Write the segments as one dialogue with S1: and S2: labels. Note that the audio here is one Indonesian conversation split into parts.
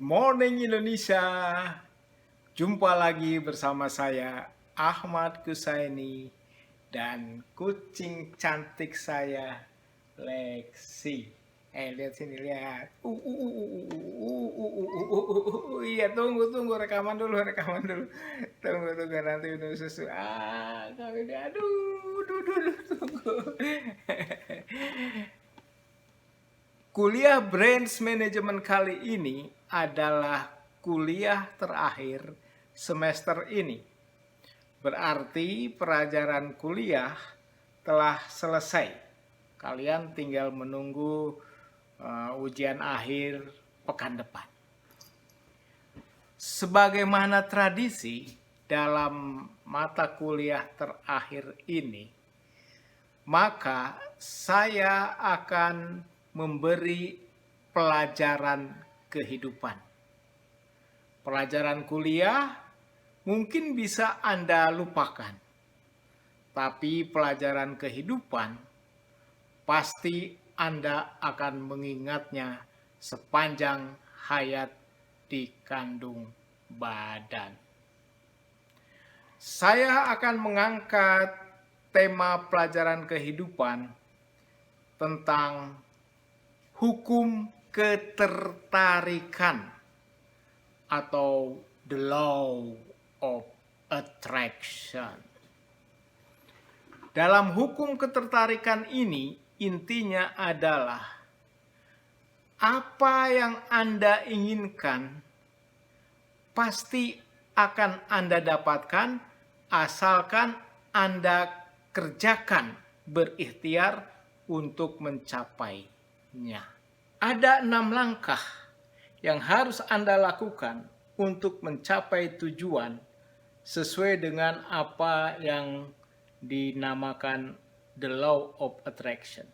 S1: morning Indonesia. Jumpa lagi bersama saya Ahmad Kusaini dan kucing cantik saya Lexi. Lihat sini, lihat. Iya, tunggu rekaman dulu. Tunggu nanti minum susu. Kami aduh, tunggu. Kuliah Branch Management kali ini adalah kuliah terakhir semester ini. Berarti pelajaran kuliah telah selesai. Kalian tinggal menunggu ujian akhir pekan depan. Sebagaimana tradisi dalam mata kuliah terakhir ini, maka saya akan memberi pelajaran kehidupan. Pelajaran kuliah mungkin bisa Anda lupakan, tapi pelajaran kehidupan pasti Anda akan mengingatnya sepanjang hayat di kandung badan. Saya akan mengangkat tema pelajaran kehidupan tentang hukum ketertarikan atau the law of attraction. Dalam hukum ketertarikan ini intinya adalah apa yang Anda inginkan pasti akan Anda dapatkan asalkan Anda kerjakan, berikhtiar untuk mencapainya. Ada 6 langkah yang harus Anda lakukan untuk mencapai tujuan sesuai dengan apa yang dinamakan the law of attraction.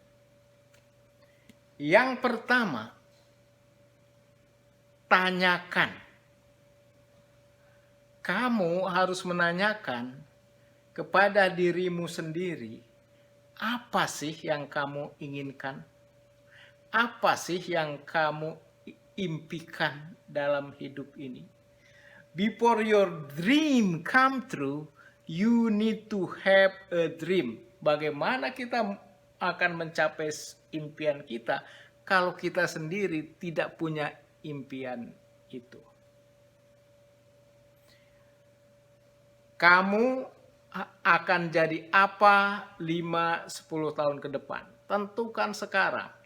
S1: Yang pertama, tanyakan. Kamu harus menanyakan kepada dirimu sendiri, apa sih yang kamu inginkan? Apa sih yang kamu impikan dalam hidup ini? Before your dream come true, you need to have a dream. Bagaimana kita akan mencapai impian kita kalau kita sendiri tidak punya impian itu? Kamu akan jadi apa 5-10 tahun ke depan? Tentukan sekarang.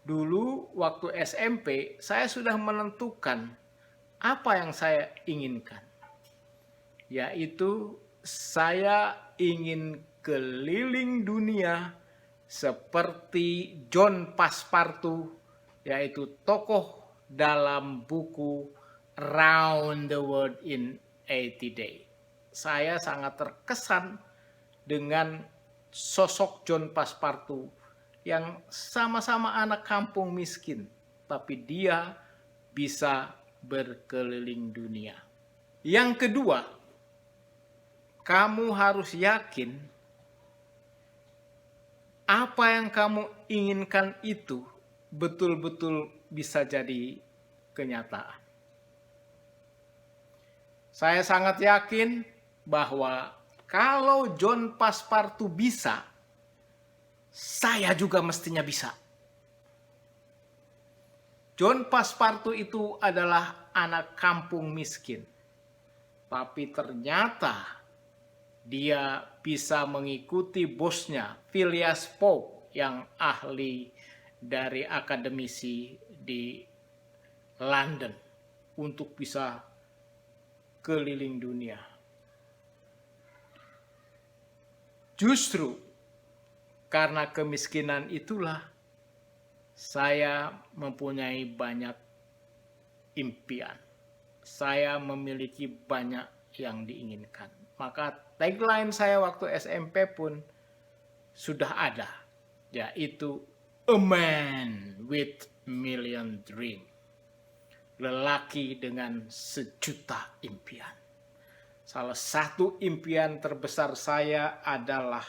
S1: Dulu waktu SMP saya sudah menentukan apa yang saya inginkan. Yaitu saya ingin keliling dunia seperti John Passepartout, yaitu tokoh dalam buku Around the World in 80 Days. Saya sangat terkesan dengan sosok John Passepartout yang sama-sama anak kampung miskin, tapi dia bisa berkeliling dunia. Yang kedua, kamu harus yakin apa yang kamu inginkan itu betul-betul bisa jadi kenyataan. Saya sangat yakin bahwa kalau John Passepartout bisa, saya juga mestinya bisa. John Passepartout itu adalah anak kampung miskin. Tapi ternyata dia bisa mengikuti bosnya, Phileas Fogg, yang ahli dari akademisi di London untuk bisa keliling dunia. Justru karena kemiskinan itulah saya mempunyai banyak impian. Saya memiliki banyak yang diinginkan. Maka tagline saya waktu SMP pun sudah ada, yaitu a man with million dream. Lelaki dengan sejuta impian. Salah satu impian terbesar saya adalah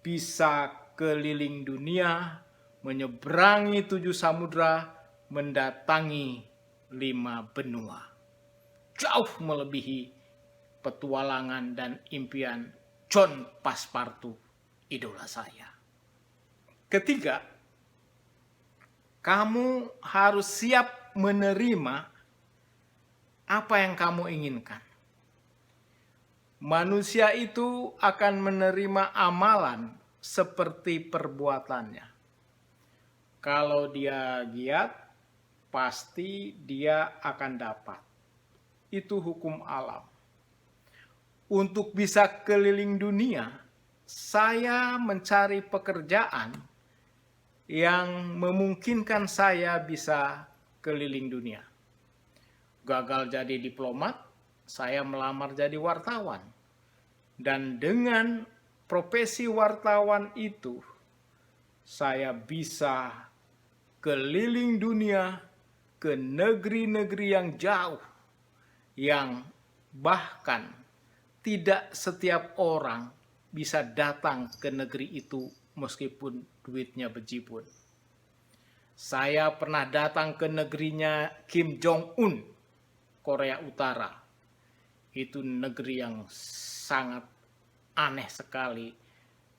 S1: bisa keliling dunia, menyeberangi 7 samudra, mendatangi 5 benua. Jauh melebihi petualangan dan impian John Passepartout, idola saya. Ketiga, kamu harus siap menerima apa yang kamu inginkan. Manusia itu akan menerima amalan seperti perbuatannya. Kalau dia giat, pasti dia akan dapat. Itu hukum alam. Untuk bisa keliling dunia, saya mencari pekerjaan yang memungkinkan saya bisa keliling dunia. Gagal jadi diplomat, saya melamar jadi wartawan. Dan dengan profesi wartawan itu, saya bisa keliling dunia ke negeri-negeri yang jauh, yang bahkan tidak setiap orang bisa datang ke negeri itu meskipun duitnya bejibun. Saya pernah datang ke negerinya Kim Jong-un, Korea Utara. Itu negeri yang sangat aneh sekali,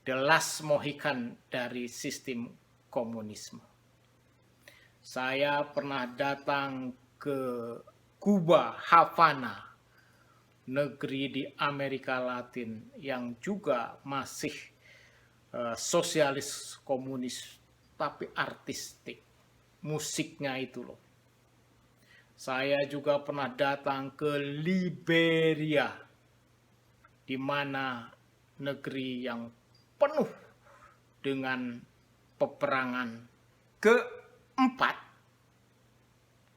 S1: the last Mohican dari sistem komunisme. Saya pernah datang ke Kuba, Havana, negeri di Amerika Latin yang juga masih sosialis komunis, tapi artistik. Musiknya itu loh. Saya juga pernah datang ke Liberia, di mana negeri yang penuh dengan peperangan. Keempat,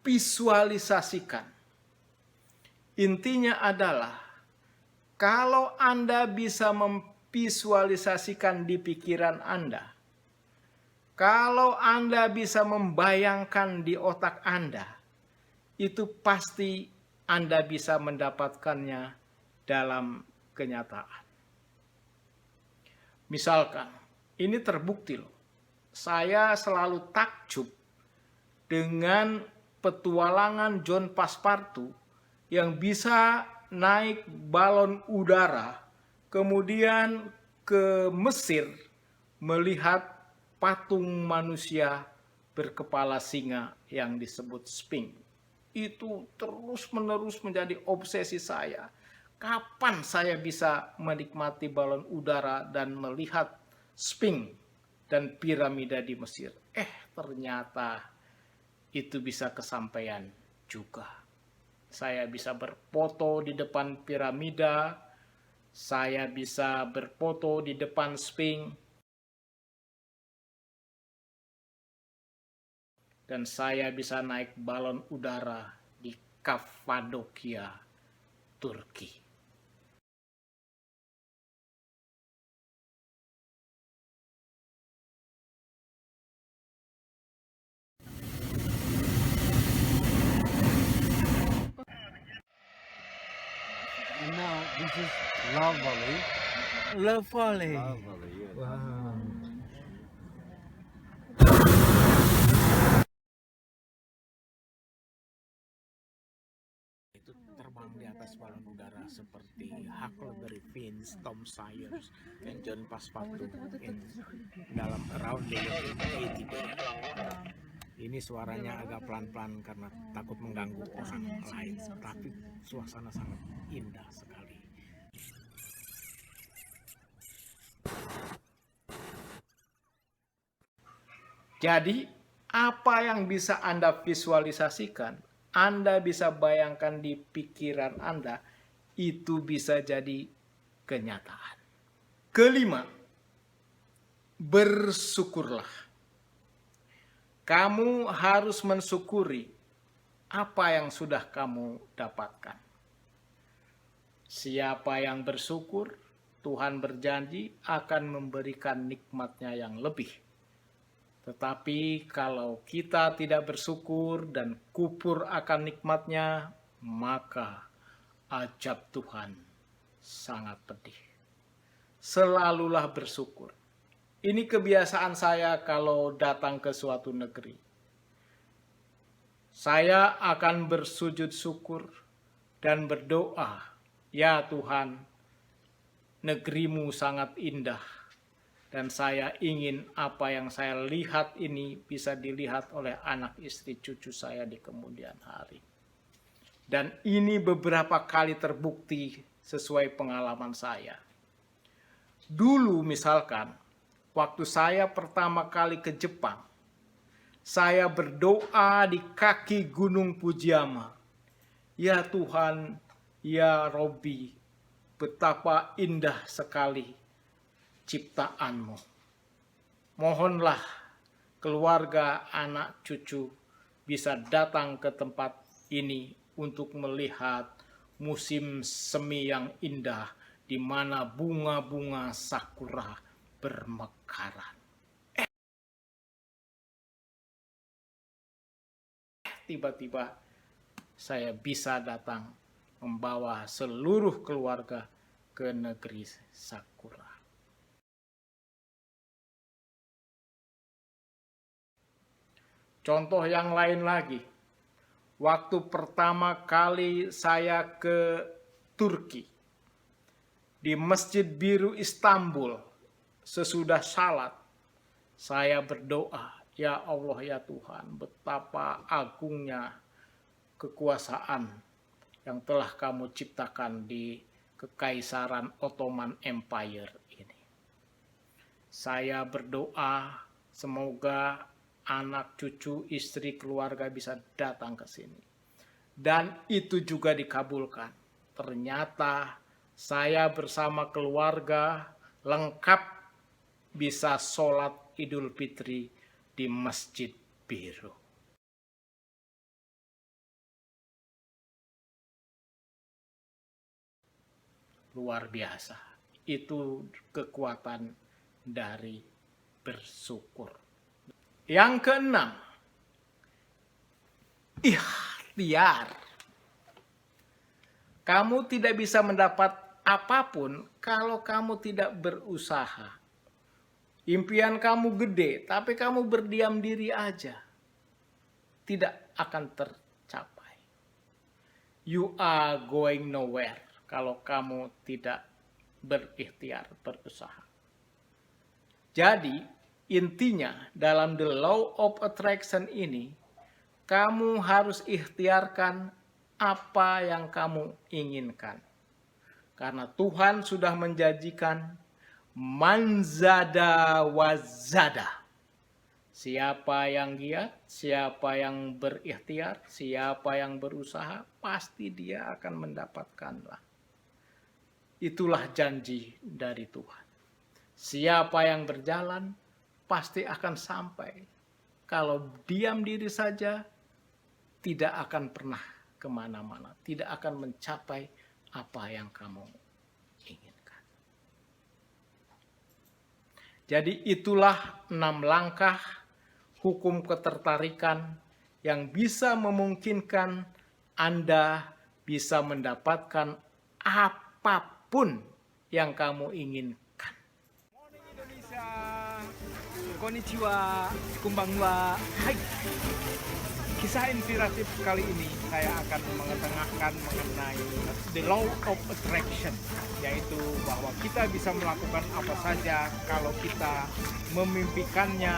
S1: visualisasikan. Intinya adalah, kalau Anda bisa memvisualisasikan di pikiran Anda, kalau Anda bisa membayangkan di otak Anda, itu pasti Anda bisa mendapatkannya dalam kenyataan. Misalkan, ini terbukti loh. Saya selalu takjub dengan petualangan John Passepartout yang bisa naik balon udara, kemudian ke Mesir melihat patung manusia berkepala singa yang disebut Sphinx. Itu terus-menerus menjadi obsesi saya. Kapan saya bisa menikmati balon udara dan melihat Sphinx dan piramida di Mesir? Ternyata itu bisa kesampaian juga. Saya bisa berfoto di depan piramida, saya bisa berfoto di depan Sphinx, dan saya bisa naik balon udara di Kapadokia, Turki.
S2: And now this is Love Valley.
S1: Love Valley.
S2: Love Valley, yes.
S1: Wow. Itu terbang di atas balon udara seperti Huckleberry Finn, Tom Sayers, dan John Passepartout dalam Around the World in 80 Days. Ini suaranya agak pelan-pelan karena takut mengganggu orang lain, tapi suasana sangat indah sekali. Jadi, apa yang bisa Anda visualisasikan, Anda bisa bayangkan di pikiran Anda, itu bisa jadi kenyataan. Kelima, bersyukurlah. Kamu harus mensyukuri apa yang sudah kamu dapatkan. Siapa yang bersyukur, Tuhan berjanji akan memberikan nikmatnya yang lebih. Tetapi kalau kita tidak bersyukur dan kupur akan nikmatnya, maka ajab Tuhan sangat pedih. Selalulah bersyukur. Ini kebiasaan saya kalau datang ke suatu negeri. Saya akan bersujud syukur dan berdoa, ya Tuhan, negerimu sangat indah. Dan saya ingin apa yang saya lihat ini bisa dilihat oleh anak istri cucu saya di kemudian hari. Dan ini beberapa kali terbukti sesuai pengalaman saya. Dulu misalkan, waktu saya pertama kali ke Jepang, saya berdoa di kaki Gunung Fujiyama. Ya Tuhan, ya Robbi, betapa indah sekali ciptaanmu. Mohonlah keluarga, anak, cucu bisa datang ke tempat ini untuk melihat musim semi yang indah di mana bunga-bunga sakura bermekaran. Tiba-tiba saya bisa datang membawa seluruh keluarga ke negeri sakura. Contoh yang lain lagi, waktu pertama kali saya ke Turki, di Masjid Biru Istanbul, sesudah salat, saya berdoa, ya Allah ya Tuhan, betapa agungnya kekuasaan yang telah kamu ciptakan di Kekaisaran Ottoman Empire ini. Saya berdoa semoga anak, cucu, istri, keluarga bisa datang ke sini. Dan itu juga dikabulkan. Ternyata saya bersama keluarga lengkap bisa sholat Idul Fitri di Masjid Biru. Luar biasa. Itu kekuatan dari bersyukur. Yang keenam, ikhtiar. Kamu tidak bisa mendapat apapun kalau kamu tidak berusaha. Impian kamu gede, tapi kamu berdiam diri aja. Tidak akan tercapai. You are going nowhere kalau kamu tidak berikhtiar, berusaha. Jadi, intinya dalam the law of attraction ini, kamu harus ikhtiarkan apa yang kamu inginkan. Karena Tuhan sudah menjanjikan manzada wazada. Siapa yang giat, siapa yang berikhtiar, siapa yang berusaha, pasti dia akan mendapatkanlah. Itulah janji dari Tuhan. Siapa yang berjalan, pasti akan sampai. Kalau diam diri saja, tidak akan pernah kemana-mana. Tidak akan mencapai apa yang kamu inginkan. Jadi itulah 6 langkah hukum ketertarikan yang bisa memungkinkan Anda bisa mendapatkan apapun yang kamu inginkan.
S3: Konnichiwa, konbanwa. Hai. Kisah inspiratif kali ini saya akan mengetengahkan mengenai the law of attraction, yaitu bahwa kita bisa melakukan apa saja kalau kita memimpikannya,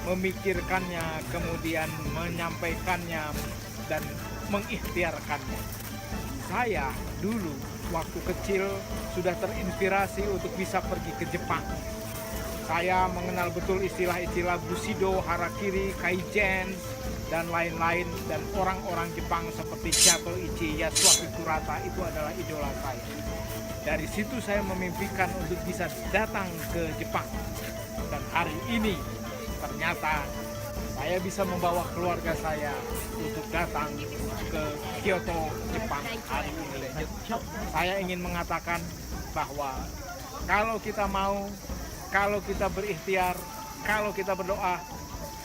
S3: memikirkannya, kemudian menyampaikannya dan mengikhtiarkannya. Saya dulu waktu kecil sudah terinspirasi untuk bisa pergi ke Jepang. Saya mengenal betul istilah-istilah Bushido, Harakiri, Kaizen, dan lain-lain. Dan orang-orang Jepang seperti Jato Ichi, Yasuaki Kurata itu adalah idola saya. Dari situ saya memimpikan untuk bisa datang ke Jepang. Dan hari ini ternyata saya bisa membawa keluarga saya untuk datang ke Kyoto, Jepang hari ini. Saya ingin mengatakan bahwa kalau kita mau, kalau kita berikhtiar, kalau kita berdoa,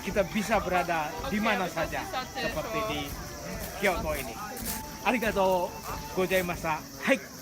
S3: kita bisa berada di mana saja seperti di Kyoto ini. Arigatou gozaimashita. Hai.